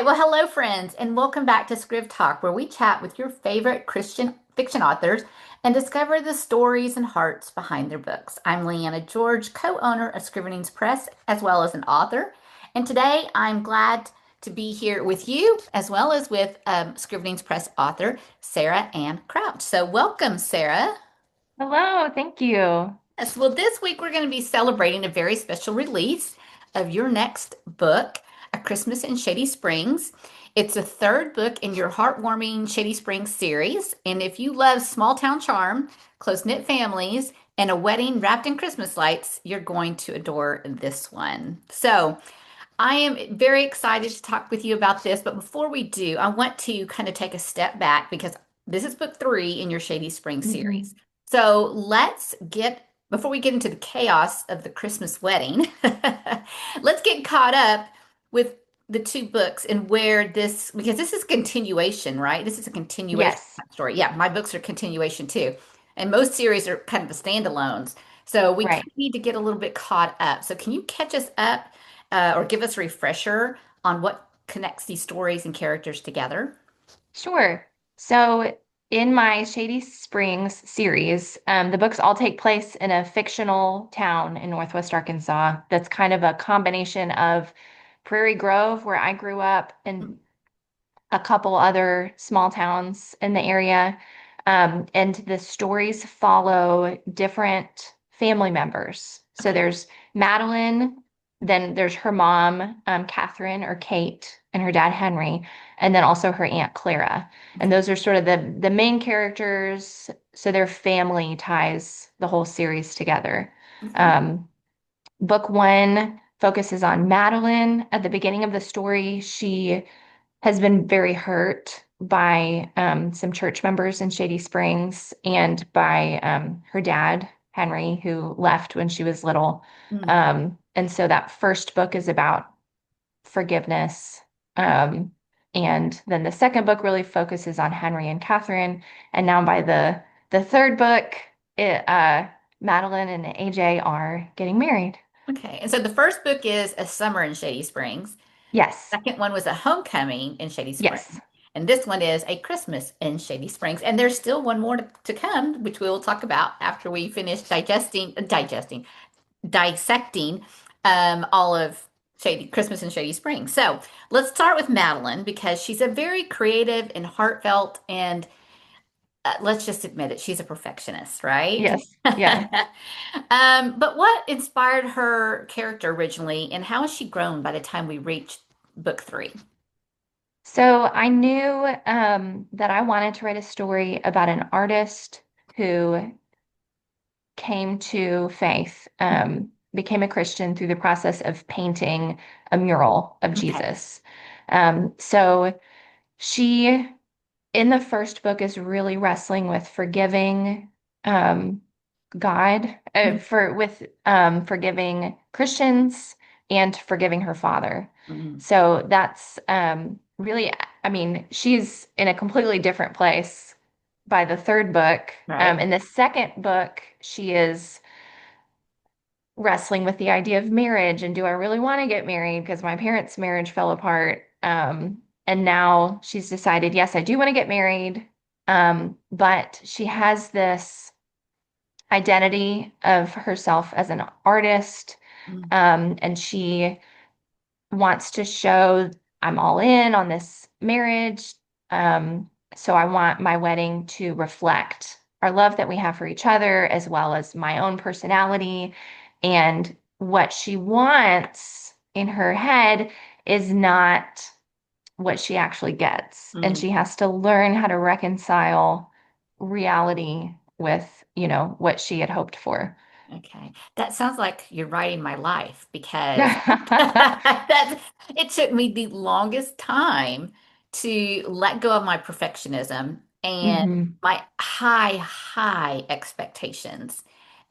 Well, hello, friends, and welcome back to ScrivTalk, where we chat with your favorite Christian fiction authors and discover the stories and hearts behind their books. I'm Liana George, co-owner of Scrivenings Press, as well as an author. And today I'm glad to be here with you, as well as with Scrivenings Press author Sarah Ann Crouch. So, welcome, Sarah. Hello, thank you. Yes, well, this week we're going to be celebrating a very special release of your next book, A Christmas in Shady Springs. It's the third book in your heartwarming Shady Springs series. And if you love small town charm, close-knit families, and a wedding wrapped in Christmas lights, you're going to adore this one. So, I am very excited to talk with you about this. But before we do, I want to kind of take a step back because this is book three in your Shady Springs Mhm. series. So before we get into the chaos of the Christmas wedding, let's get caught up with the two books and because this is continuation, right? This is a continuation Yes, story. Yeah, my books are continuation too. And most series are kind of the standalones. So we kind right. of need to get a little bit caught up. So can you catch us up or give us a refresher on what connects these stories and characters together? Sure. So, in my Shady Springs series, the books all take place in a fictional town in Northwest Arkansas that's kind of a combination of Prairie Grove, where I grew up, and a couple other small towns in the area. And the stories follow different family members. So Okay. there's Madeline, then there's her mom, Catherine or Kate, and her dad Henry, and then also her aunt Clara. And Okay. those are sort of the main characters. So their family ties the whole series together. Okay. Um, Book one focuses on Madeline. At the beginning of the story, she has been very hurt by some church members in Shady Springs and by her dad, Henry, who left when she was little. Mm. And so that first book is about forgiveness. Um, and then the second book really focuses on Henry and Catherine. And now by the third book, Madeline and AJ are getting married. Okay. And so the first book is A Summer in Shady Springs. Yes, Second one was A Homecoming in Shady yes. Springs. And this one is A Christmas in Shady Springs. And there's still one more to come, which we will talk about after we finish dissecting all of Shady Christmas in Shady Springs. So let's start with Madeline because she's a very creative and heartfelt and let's just admit it, she's a perfectionist, right? Yes, yeah. But what inspired her character originally, and how has she grown by the time we reached book three? So I knew that I wanted to write a story about an artist who came to faith, became a Christian through the process of painting a mural of Okay. Jesus. So she, in the first book, is really wrestling with forgiving um, God, forgiving Christians and forgiving her father. Mhm. So that's really, I mean, she's in a completely different place by the third book. Right. In the second book, she is wrestling with the idea of marriage and do I really want to get married because my parents' marriage fell apart. And now she's decided, yes, I do want to get married. But she has this identity of herself as an artist. Mhm. And she wants to show I'm all in on this marriage. So I want my wedding to reflect our love that we have for each other, as well as my own personality. And what she wants in her head is not what she actually gets. And Mhm. she has to learn how to reconcile reality with, what she had hoped for. Okay. That sounds like you're writing my life because that it took me the longest time to let go of my perfectionism and hmm my high expectations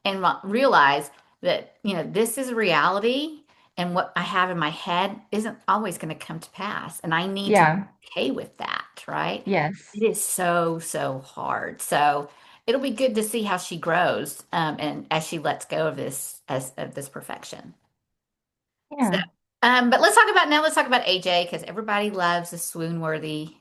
and realize that, this is reality and what I have in my head isn't always going to come to pass. And I need to be Yeah. okay with that, right? Yes. It is so hard. So it'll be good to see how she grows and as she lets go of this of this perfection. So Yeah. But let's talk about AJ because everybody loves a swoon-worthy,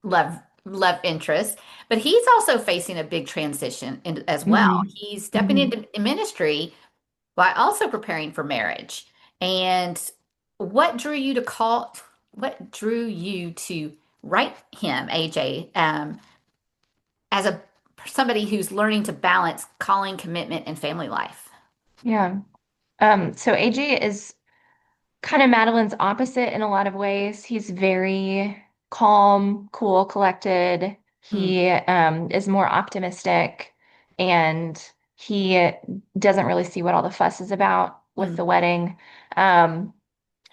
love interest. But he's also facing a big transition as well. Hmm. He's stepping Hmm. into ministry while also preparing for marriage. And what drew you to call, what drew you to write him, AJ, as a somebody who's learning to balance calling, commitment, and family life? Yeah. So AJ is kind of Madeline's opposite in a lot of ways. He's very calm, cool, collected. Mm, He is more optimistic, and he doesn't really see what all the fuss is about with mm. the wedding. Um,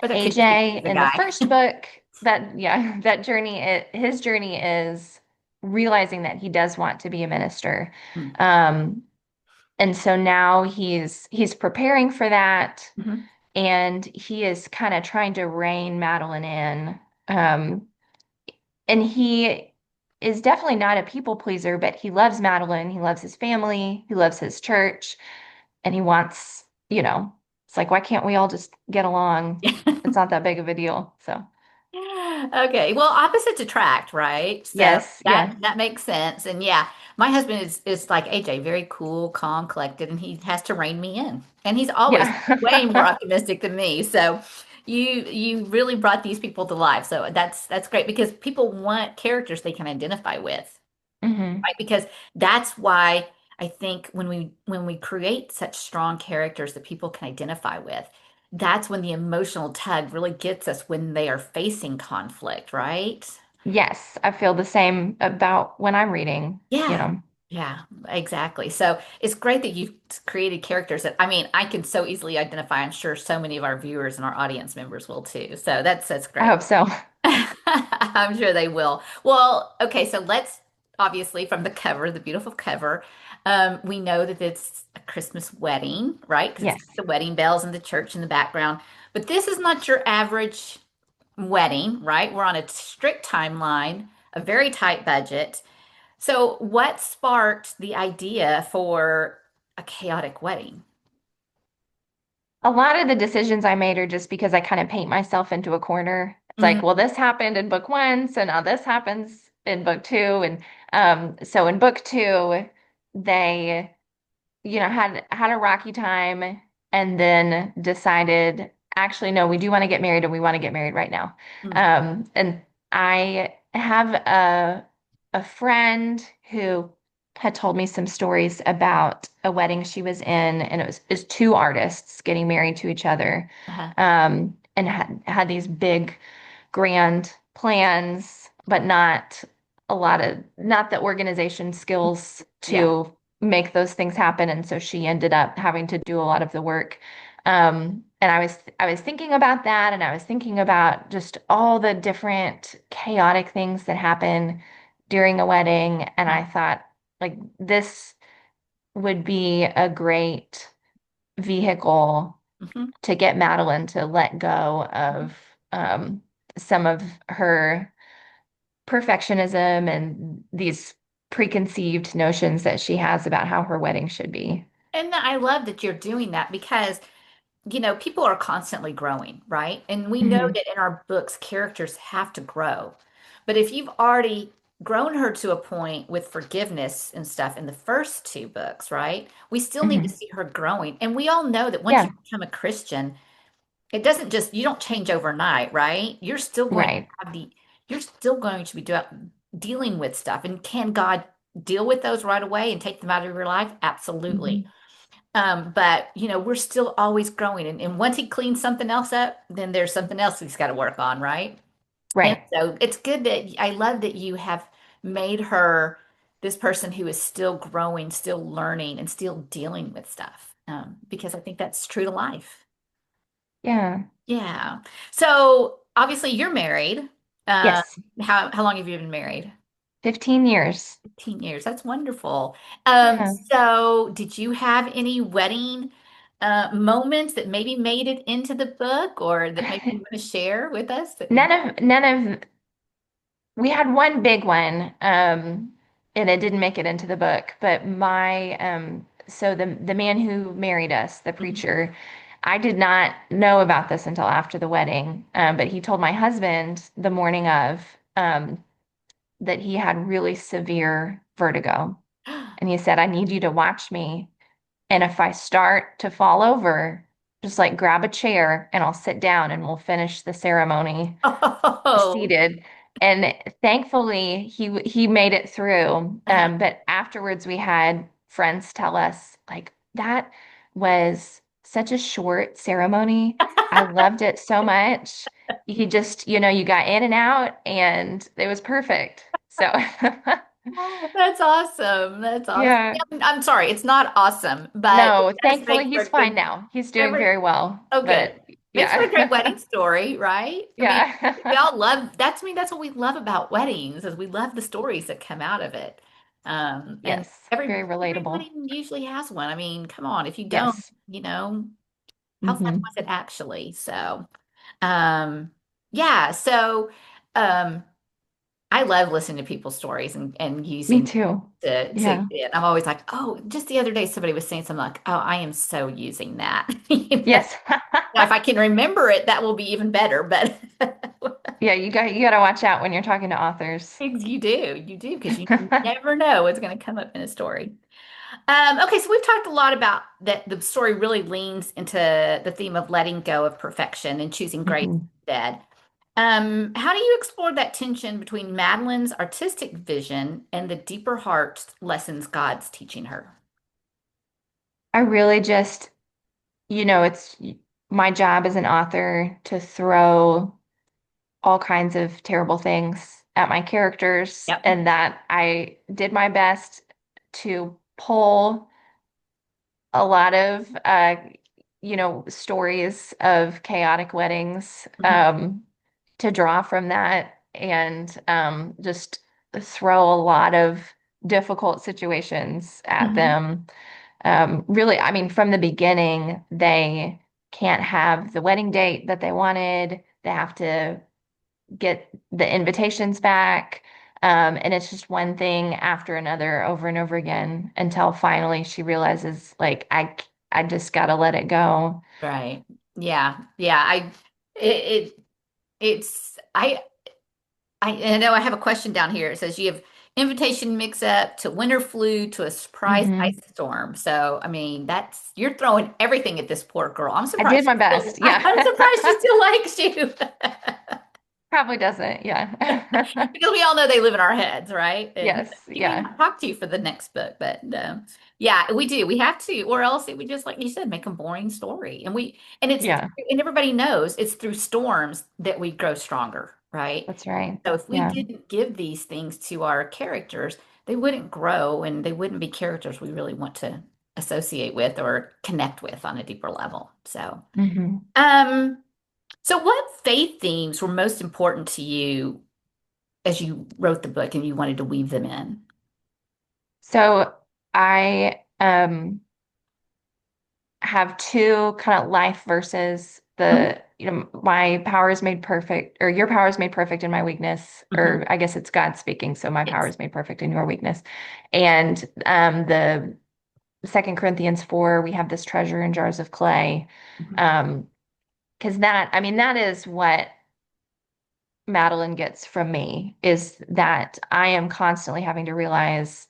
Or that could just be AJ the in the guy. first book, that yeah, that journey, his journey is realizing that he does want to be a minister. Mm, Um, and so now he's preparing for that, mhm. and he is kind of trying to rein Madeline in. Um, and he is definitely not a people pleaser, but he loves Madeline, he loves his family, he loves his church, and he wants, it's like, why can't we all just get along? It's not that big of a deal. So, Okay, well, opposites attract, right? So yes, that yeah, that makes sense. And yeah, my husband is like AJ, very cool, calm, collected, and he has to rein me in. And he's always way more yeah. optimistic than me. So you really brought these people to life. So that's great because people want characters they can identify with, Hmm. right? Because that's why I think when we create such strong characters that people can identify with, that's when the emotional tug really gets us when they are facing conflict, right? Yes, I feel the same about when I'm reading, you Yeah. know. Yeah, exactly. So it's great that you've created characters that, I mean, I can so easily identify. I'm sure so many of our viewers and our audience members will too. So that's I great. hope so. I'm sure they will. Well, okay, so let's obviously from the cover, the beautiful cover, we know that it's a Christmas wedding, right? Because it's Yes. got the wedding bells and the church in the background. But this is not your average wedding, right? We're on a strict timeline, a very tight budget. So, what sparked the idea for a chaotic wedding? A lot of the decisions I made are just because I kind of paint myself into a corner. It's like, well, Mm, this happened in book one, so now this happens in book two. And so in book two, they had a rocky time and then decided, actually, no, we do want to get married and we want to get married right now. mm, And I have a friend who had told me some stories about a wedding she was in, and it was two artists getting married to each other, uh-huh. and had these big grand plans, but not the organization skills Yeah. to make those things happen. And so she ended up having to do a lot of the work. And I was thinking about that, and I was thinking about just all the different chaotic things that happen during a wedding. And Uh-huh. I thought, like, this would be a great vehicle Mhm. to get Madeline to let go Mhm. of some of her perfectionism and these preconceived notions that she has about how her wedding should be. And I love that you're doing that because, people are constantly growing, right? And we know Hmm. that in our books, characters have to grow. But if you've already grown her to a point with forgiveness and stuff in the first two books, right? We still need to Hmm. see her growing. And we all know that once you Yeah, become a Christian, it doesn't just, you don't change overnight, right? right. You're still going to be dealing with stuff. And can God deal with those right away and take them out of your life? Absolutely. Hmm. But we're still always growing. And once he cleans something else up, then there's something else he's got to work on, right? And Right. so it's good that I love that you have made her this person who is still growing, still learning, and still dealing with stuff. Because I think that's true to life. Yeah. Yeah. So obviously you're married. Uh, Yes. how long have you been married? 15 years. 15 years. That's wonderful. Yeah. So did you have any wedding moments that maybe made it into the book or that maybe you want to share with us? None of we had one big one, and it didn't make it into the book, but so the man who married us, the Mhm. preacher, I did not know about this until after the wedding, but he told my husband the morning of that he had really severe vertigo. And he said, I need you to watch me. And if I start to fall over, just like grab a chair and I'll sit down and we'll finish the ceremony Oh, seated. And thankfully, he made it through. But afterwards, we had friends tell us like that was such a short ceremony. I loved it so much. You just, you got in and out, and it was perfect. So, that's awesome. That's awesome. yeah. Yeah, I'm sorry, it's not awesome, but it No, does thankfully make for he's a fine good now. He's doing every. very well. Oh, good. But Makes for a great yeah. wedding story, right? I mean, we Yeah. all love that's I mean, that's what we love about weddings is we love the stories that come out of it. And Yes, very every relatable. wedding usually has one. I mean, come on, if you don't, Yes. how fun Hmm. was it actually? So, um, yeah, so um I love listening to people's stories and Me using too. to Yeah. I'm always like, oh, just the other day somebody was saying something like, oh, I am so using that. Yes. Now, if I can remember it, that will be even better. But Yeah, you gotta watch out when you're talking to authors. you do, because you never know what's going to come up in a story. Okay, so we've talked a lot about that. The story really leans into the theme of letting go of perfection and choosing grace Mhm. instead. How do you explore that tension between Madeline's artistic vision and the deeper heart lessons God's teaching her? I really just, it's my job as an author to throw all kinds of terrible things at my characters, Yep. and that I did my best to pull a lot of stories of chaotic weddings Mhm. to draw from that, and just throw a lot of difficult situations at Mhm. them. Really, I mean, from the beginning, they can't have the wedding date that they wanted. They have to get the invitations back. And it's just one thing after another over and over again until finally she realizes, like, I just gotta let it go. Right. Yeah. Yeah. It, it it's I know I have a question down here. It says you have invitation mix up to winter flu to a surprise ice Hmm. storm. So I mean that's you're throwing everything at this poor girl. I did my best. Yeah. I'm surprised she still likes you. Probably doesn't. Yeah. Because we all know they live in our heads, right? And Yes. she may Yeah. not talk to you for the next book, but yeah, we do. We have to, or else it would just, like you said, make a boring story. Yeah. And everybody knows it's through storms that we grow stronger, right? That's right. So if we Yeah. didn't give these things to our characters, they wouldn't grow and they wouldn't be characters we really want to associate with or connect with on a deeper level. Hmm. Um, so what faith themes were most important to you as you wrote the book and you wanted to weave them in? So I have two kind of life verses. Mhm. My power is made perfect, or your power is made perfect in my weakness, Mhm. or I guess it's God speaking. So my power Yes. is made perfect in your weakness. And the Second Corinthians 4, we have this treasure in jars of clay. Mhm. Um, because I mean, that is what Madeline gets from me is that I am constantly having to realize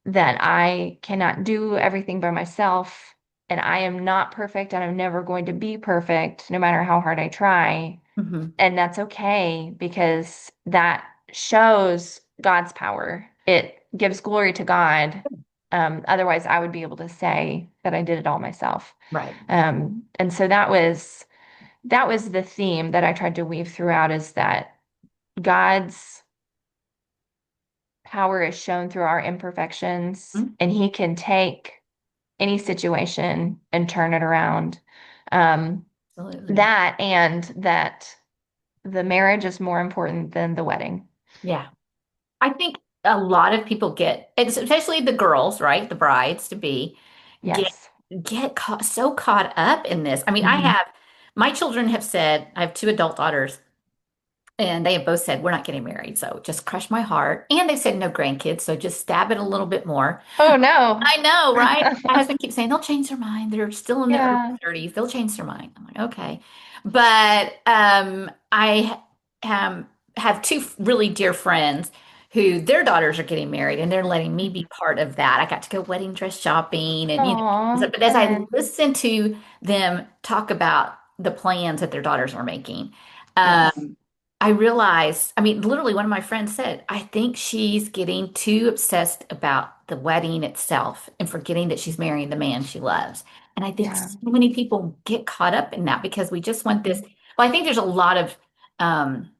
that I cannot do everything by myself, and I am not perfect, and I'm never going to be perfect, no matter how hard I try. Mhm. And that's okay because that shows God's power. It gives glory to God. Otherwise, I would be able to say that I did it all myself. Right. And so that was the theme that I tried to weave throughout is that God's power is shown through our imperfections, Mhm. and He can take any situation and turn it around. Um, Absolutely. that and that the marriage is more important than the wedding. Yeah. I think a lot of people get, and especially the girls, right? The brides to be, get Yes. so caught up in this. I mean, Hmm. my children have said, I have two adult daughters. And they have both said, we're not getting married. So just crushed my heart. And they said no grandkids. So just stab it a little bit more. Oh no. I know, right? My husband keeps saying they'll change their mind. They're still in their early Yeah. 30s. They'll change their mind. I'm like, okay. But I have two really dear friends who their daughters are getting married and they're letting me be part of that. I got to go wedding dress shopping and Oh, but as I fun. listen to them talk about the plans that their daughters are making, Yes. um, I realized, I mean, literally one of my friends said, I think she's getting too obsessed about the wedding itself and forgetting that she's marrying the man she loves. And I think Yeah. so many people get caught up in that because we just want this. Mhm. Well, I think there's a lot of um,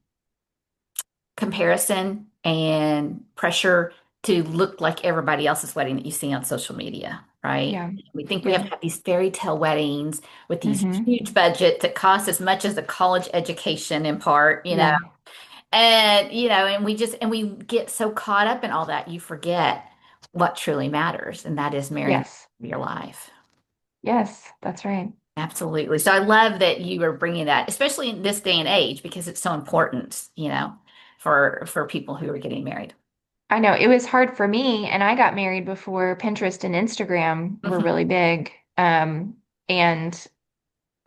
comparison and pressure to look like everybody else's wedding that you see on social media, right? Yeah. We think we have Yeah. to have these fairy tale weddings with these Hmm. huge budgets that cost as much as a college education in part, Yeah. and and we get so caught up in all that, you forget what truly matters, and that is marrying Yes. your life. Yes, that's right. Absolutely. So I love that you are bringing that, especially in this day and age, because it's so important, for people who are getting married. I know it was hard for me, and I got married before Pinterest and Instagram were Mhm. really big. And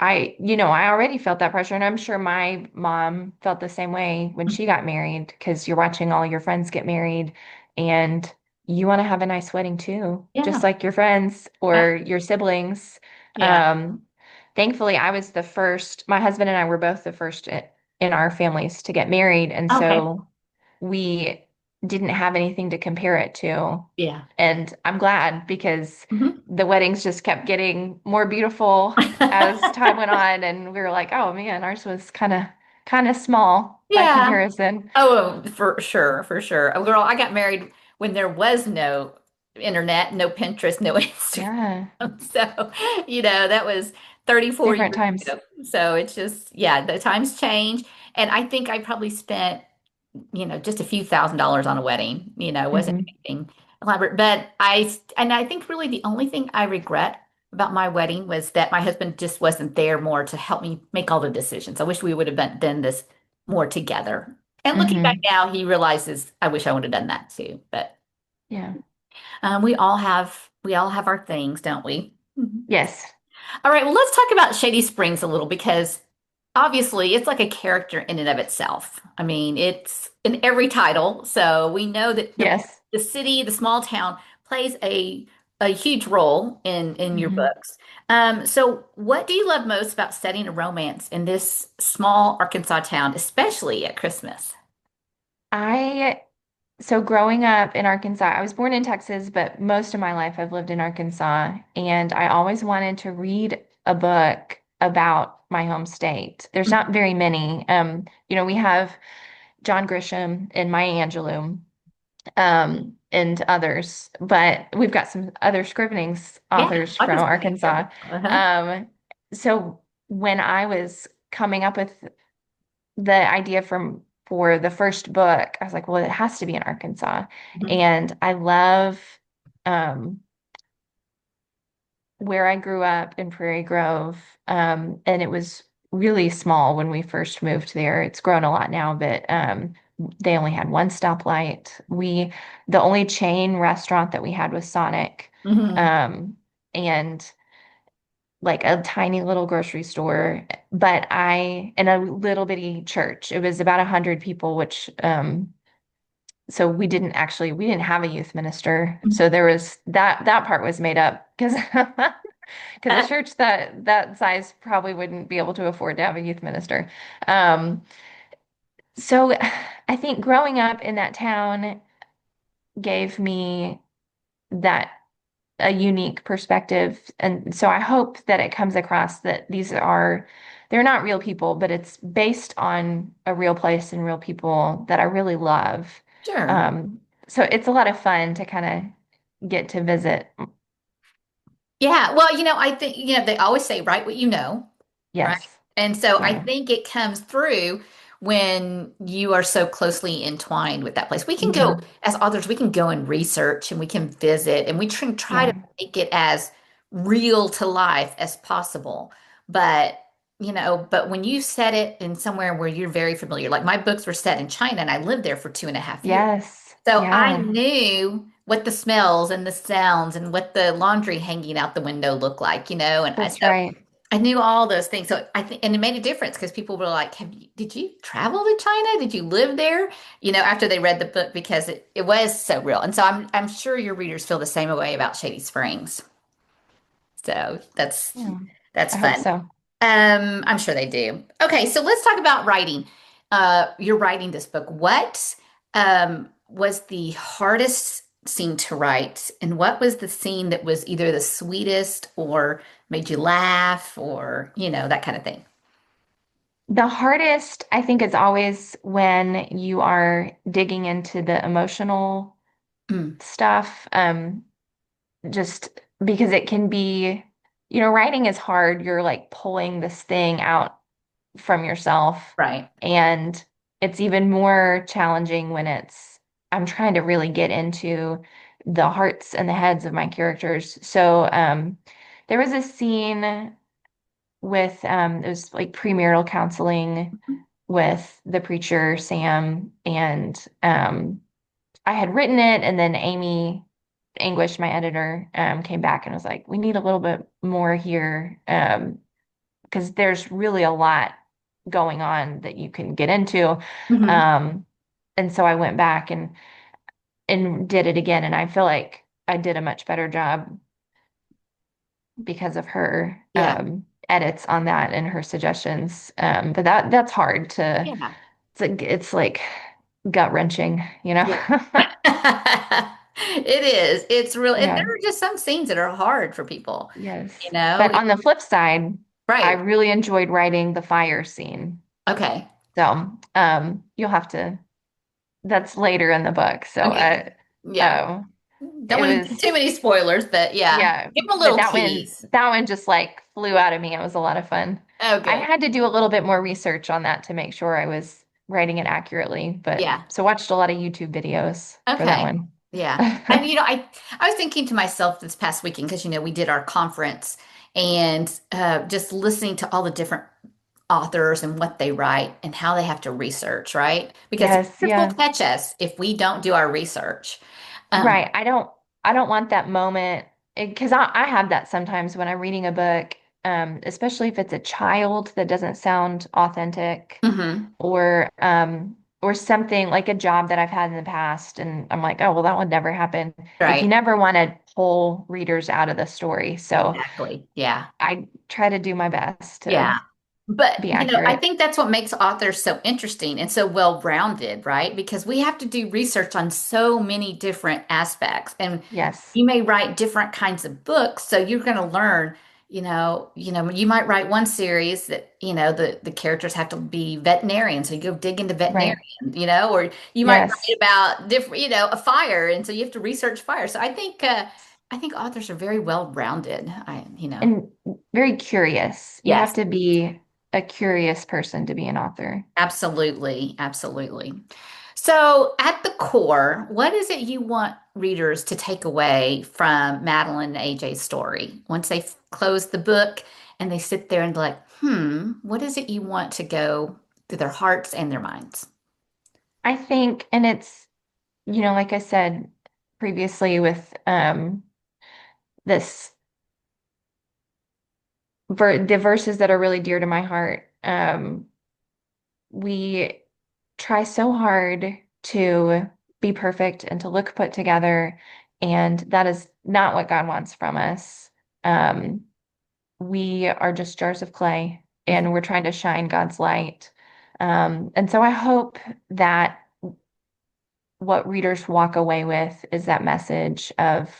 I already felt that pressure, and I'm sure my mom felt the same way when she got married because you're watching all your friends get married and you want to have a nice wedding too, just Yeah. like your friends Uh, or your siblings. Yeah. Um, Thankfully, I was the first, my husband and I were both the first in our families to get married. And Okay. so we didn't have anything to compare it to. Yeah. And I'm glad because Mhm. the weddings just kept getting more beautiful as time went on, and we were like, oh man, ours was kind of small by Yeah. comparison. Oh, for sure, for sure. Oh, girl, I got married when there was no internet, no Pinterest, no Instagram. Yeah, So, that was 34 different years times. ago. So it's just, yeah, the times change. And I think I probably spent, just a few $1,000s on a wedding. It wasn't Hmm. anything elaborate. But and I think really the only thing I regret about my wedding was that my husband just wasn't there more to help me make all the decisions. I wish we would have done this more together. And looking back Hmm. now, he realizes I wish I would have done that too. But Yeah. we all have our things, don't we? Mhm. Yes. All right, well, let's talk about Shady Springs a little because obviously it's like a character in and of itself. I mean, it's in every title, so we know that Yes. the city, the small town, plays a huge role in your Hmm. books. So what do you love most about setting a romance in this small Arkansas town, especially at Christmas? I So growing up in Arkansas, I was born in Texas, but most of my life I've lived in Arkansas, and I always wanted to read a book about my home state. There's not very many. We have John Grisham and Maya Angelou, and others, but we've got some other Scrivenings Yeah, authors I'll from just think of Arkansas. it. Uh-huh. Um, so when I was coming up with the idea for the first book, I was like, well, it has to be in Arkansas. Mhm. And I love um, where I grew up in Prairie Grove. And it was really small when we first moved there. It's grown a lot now, but they only had one stoplight. The only chain restaurant that we had was Sonic. Mhm. Um, and like a tiny little grocery store, but and a little bitty church. It was about 100 people, which so we didn't have a youth minister. So there was that part was made up because because a church that size probably wouldn't be able to afford to have a youth minister. Um, so I think growing up in that town gave me that a unique perspective. And so I hope that it comes across that they're not real people, but it's based on a real place and real people that I really love. Sure. Um, so it's a lot of fun to kind of get to visit. Yeah. Well, I think, they always say, write what you know, right? Yes. And so I Yeah. think it comes through when you are so closely entwined with that place. We can go, Hmm. as authors, we can go and research and we can visit and we try to Yeah. make it as real to life as possible. But but when you set it in somewhere where you're very familiar, like my books were set in China and I lived there for 2.5 years. Yes. So I Yeah, knew what the smells and the sounds and what the laundry hanging out the window looked like, and that's so right. I knew all those things. So I think, and it made a difference because people were like, did you travel to China? Did you live there? After they read the book because it was so real. And so I'm sure your readers feel the same way about Shady Springs. So Yeah, that's I hope fun. so. I'm sure they do. Okay, so let's talk about writing. You're writing this book. What was the hardest scene to write, and what was the scene that was either the sweetest or made you laugh, or that kind of thing? The hardest, I think, is always when you are digging into the emotional Mm, stuff. Just because it can be, writing is hard. You're like pulling this thing out from yourself. right. And it's even more challenging when I'm trying to really get into the hearts and the heads of my characters. So there was a scene with, it was like premarital counseling with the preacher, Sam, and I had written it, and then Amy English, my editor, came back and was like, "We need a little bit more here, because there's really a lot going on that you can get into." Hmm. Um, and so I went back and did it again, and I feel like I did a much better job because of her Yeah. edits on that and her suggestions. But that's hard to. Yeah. It's like gut wrenching, you know? Yeah. It is. It's real. And there Yeah. are just some scenes that are hard for people, you Yes. know? But on the flip side, I Right. really enjoyed writing the fire scene. Okay. So, you'll have to, that's later in the book. So, Okay. Yeah. Don't it want to do was, too many spoilers, but yeah, yeah, give them a but little that one, tease. that one just like flew out of me. It was a lot of fun. Oh, I good. had to do a little bit more research on that to make sure I was writing it accurately, but Yeah. so watched a lot of YouTube videos for that Okay. one. Yeah. And I was thinking to myself this past weekend because we did our conference and just listening to all the different authors and what they write and how they have to research, right? Because Yes, authors will yeah. catch us if we don't do our research. Um, Right. I don't want that moment because I have that sometimes when I'm reading a book, especially if it's a child that doesn't sound authentic mhm. or something like a job that I've had in the past and I'm like, oh well that would never happen. Like you Right. never want to pull readers out of the story. So Exactly. Yeah. I try to do my best Yeah. to But, be I accurate. think that's what makes authors so interesting and so well-rounded, right? Because we have to do research on so many different aspects. And Yes. you may write different kinds of books, so you're going to learn, you might write one series that, the characters have to be veterinarians, so you go dig into veterinarian, Right. or you might write Yes. about different, a fire, and so you have to research fire. So I think authors are very well-rounded. And very curious. You have Yes. to be a curious person to be an author. Absolutely, absolutely. So, at the core, what is it you want readers to take away from Madeline and AJ's story? Once they close the book and they sit there and be like, what is it you want to go through their hearts and their minds? I think, and it's, like I said previously with this the verses that are really dear to my heart, we try so hard to be perfect and to look put together, and that is not what God wants from us. Um, we are just jars of clay, Mhm. and we're trying to shine God's light. And so I hope that what readers walk away with is that message of,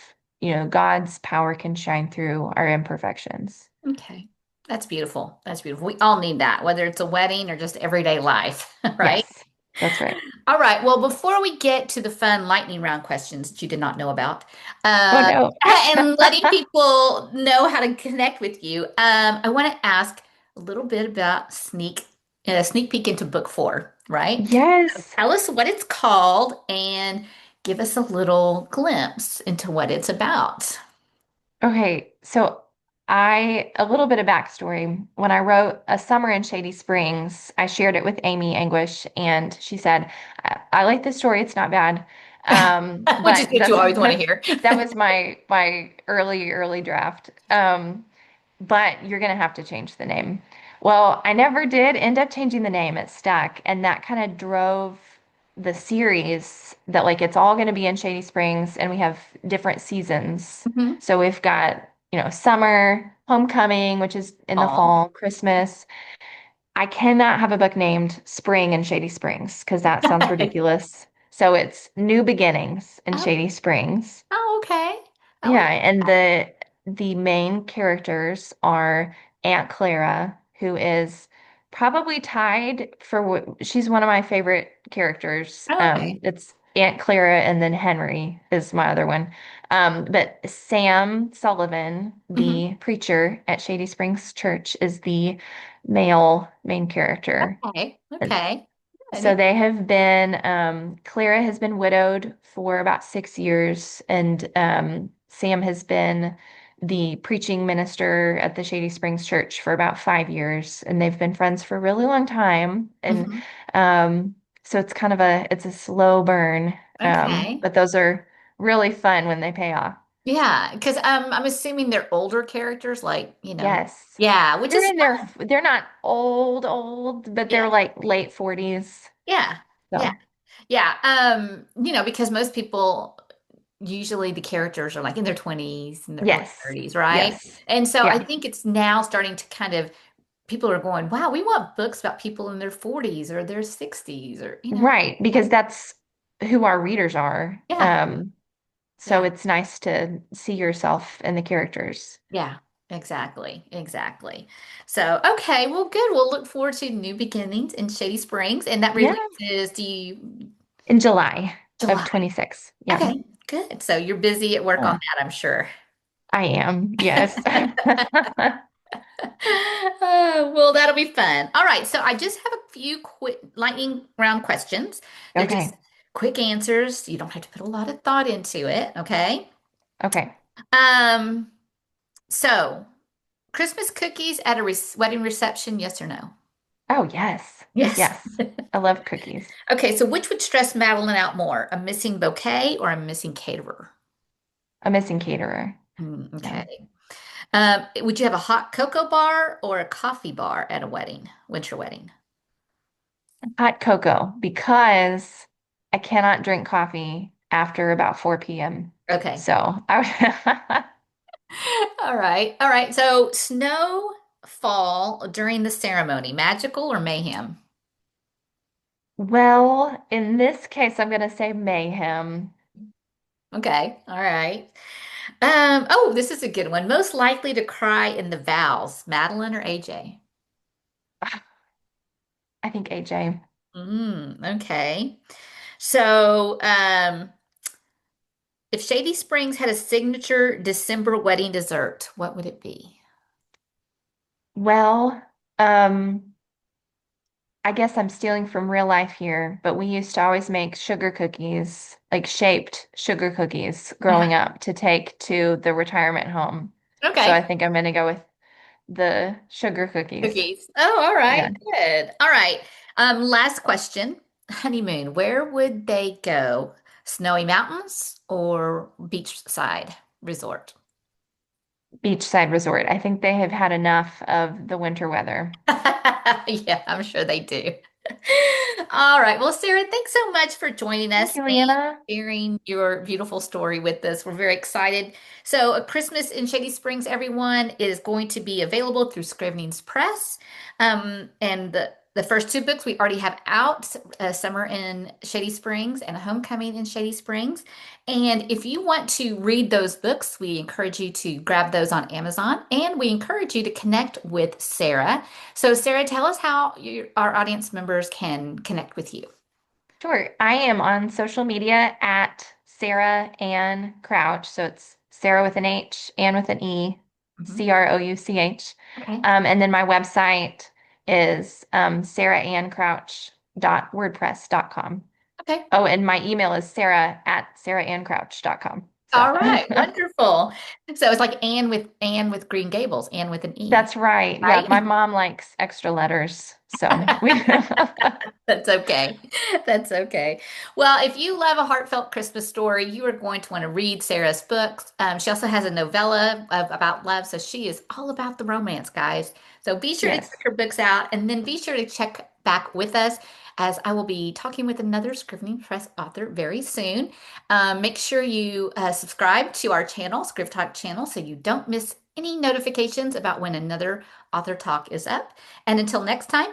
God's power can shine through our imperfections. Okay. That's beautiful. That's beautiful. We all need that, whether it's a wedding or just everyday life, right? Yes, that's right. All right. Well, before we get to the fun lightning round questions that you did not know about, Oh uh, no. and letting people know how to connect with you, I want to ask a little bit about sneak peek into book 4, right? Yes. Tell us what it's called and give us a little glimpse into what it's about. Okay, so A little bit of backstory. When I wrote A Summer in Shady Springs, I shared it with Amy Anguish, and she said, I like this story. It's not bad. Which is But what you always want to hear. that was my early draft. But you're gonna have to change the name. Well, I never did end up changing the name. It stuck, and that kind of drove the series that like it's all gonna be in Shady Springs, and we have different seasons. Hmm. So we've got, summer, homecoming, which is in the Oh, fall, Christmas. I cannot have a book named Spring in Shady Springs because that sounds ridiculous. So it's New Beginnings in oh, Shady Springs. oh, okay. I Yeah, like and that. the main characters are Aunt Clara, who is probably tied for what she's one of my favorite characters. Oh, okay. It's Aunt Clara and then Henry is my other one. But Sam Sullivan, Hmm. the preacher at Shady Springs Church, is the male main character. Okay. Okay. So Good. they have been, Clara has been widowed for about 6 years, and Sam has been the preaching minister at the Shady Springs Church for about 5 years, and they've been friends for a really long time. And Hmm. um, so it's kind of it's a slow burn, Okay. but those are really fun when they pay off. Yeah, because I'm assuming they're older characters, like, Yes. yeah, which They're is in their, fun. they're not old, but they're Yeah. like late 40s. Yeah. Yeah. So, Yeah. Because most people usually the characters are like in their 20s and their early yes. 30s, right? Yes. And so I Yeah. think it's now starting to kind of people are going, wow, we want books about people in their 40s or their 60s or Right, because that's who our readers are. yeah, So yeah, it's nice to see yourself in the characters. yeah, exactly, exactly. So, okay, well, good. We'll look forward to New Beginnings in Shady Springs, and that Yeah, releases do you in July of July. 26. Yeah, Okay, good. So you're busy at work on yeah, that, I'm sure. I am. Yes. Well, that'll be fun. All right, so I just have a few quick lightning round questions. They're just Okay. quick answers. You don't have to put a lot of thought into it, okay? Okay. Um, so Christmas cookies at a wedding reception, yes or no? Oh, yes. Yes. Yes. I love cookies. Okay, so which would stress Madeline out more, a missing bouquet or a missing caterer? A missing caterer. Yeah. Okay. Would you have a hot cocoa bar or a coffee bar at a wedding, winter wedding? Hot cocoa because I cannot drink coffee after about 4 p.m. Okay. So I All right. All right. So snowfall during the ceremony, magical or mayhem? well, in this case, I'm going to say mayhem. Okay. All right. Oh, this is a good one. Most likely to cry in the vows, Madeline or AJ? I think AJ. Okay. So, if Shady Springs had a signature December wedding dessert, what would it be? Well, I guess I'm stealing from real life here, but we used to always make sugar cookies, like shaped sugar cookies growing Uh-huh. up to take to the retirement home. So I Okay. think I'm going to go with the sugar cookies. Cookies. Oh, all Yeah. right. Good. All right. Last question. Honeymoon, where would they go? Snowy mountains or beachside resort? Beachside resort. I think they have had enough of the winter weather. Yeah, I'm sure they do. All right. Well, Sarah, thanks so much for joining Thank us you, and Liana. sharing your beautiful story with us. We're very excited. So, A Christmas in Shady Springs, everyone, is going to be available through Scrivenings Press. And the first two books we already have out, Summer in Shady Springs and Homecoming in Shady Springs. And if you want to read those books, we encourage you to grab those on Amazon and we encourage you to connect with Sarah. So, Sarah, tell us how our audience members can connect with you. Sure. I am on social media at Sarah Ann Crouch. So it's Sarah with an H, Ann with an E, Mhm. Crouch. Okay. And then my website is sarahanncrouch.wordpress.com. Okay. Oh, and my email is sarah@sarahanncrouch.com. So All right, wonderful. So it's like Anne with Green Gables, Anne with an E, that's right. Yeah, my right? mom likes extra letters. So we That's okay. That's okay. Well, if you love a heartfelt Christmas story, you are going to want to read Sarah's books. She also has a novella about love, so she is all about the romance, guys. So be sure to check yes. her books out, and then be sure to check back with us as I will be talking with another Scrivening Press author very soon. Make sure you subscribe to our channel, ScrivTalk channel, so you don't miss any notifications about when another author talk is up. And until next time,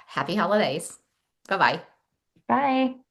happy holidays. Bye bye. Bye.